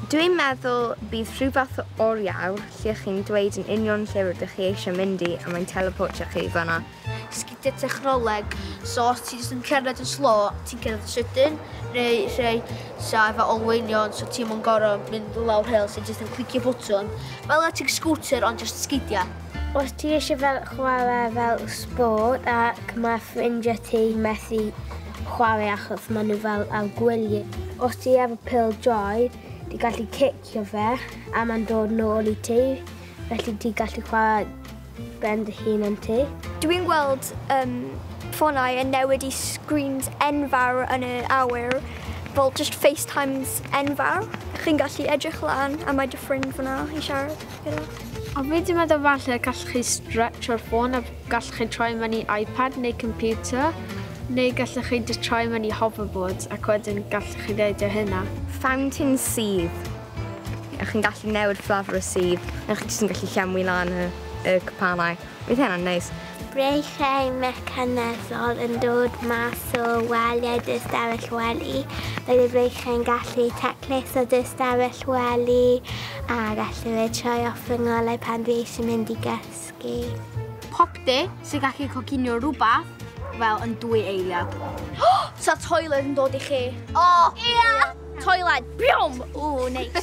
Dwi'n meddwl bydd rhywbeth o oriawr lle chi'n dweud yn union lle rydych chi eisiau mynd i a mae'n teleportio chi fan'na. Sgidiau technoleg, so os ti jyst yn cerdded yn slo, ti'n cerdded yn sydyn, neu rhai sa efo olweinion, so ti'n mwyn gorau mynd lawr hel sy'n jyst yn clicio bwtwn. Fel electric scooter, ond jyst sgidiau. Os ti eisiau fel chwarae fel sport ac mae ffrindiau ti methu chwarae achos maen nhw fel ar gwyliau. Os ti efo pil joy, ti gallu cicio fe a mae'n dod nôl i ti, felly ti gallu chwarae ben dy hun yn ti. Dwi'n gweld ffonau yn newid I screens enfawr yn y awyr, fel just FaceTimes enfawr. Chi'n gallu edrych lan a mae dy ffrind fyna I siarad gyda. O fi dwi'n meddwl falle gallwch chi stretch o'r ffôn a gallwch chi troi mewn I iPad neu computer, neu gallwch chi just troi mewn I hoverboard ac wedyn gallwch chi ddeud o hynna. Ffownten sydd. A chi'n gallu newid fflafr y sydd, a chi jyst yn gallu llenwi lan y cwpanau. Bydd hynna'n neis. Breichau mechanesol yn dod mas o waliau dy stafell wely. Roedd y breichau'n gallu taclus o dy stafell wely a gallu fe troi off yng ngolau pan dwi eisiau mynd I gysgu. Popdy sy'n gallu coginio rhywbeth fel yn 2 eiliad. Sa toilet yn dod I chi? O! Ia! Toilet! Biom! O, neis.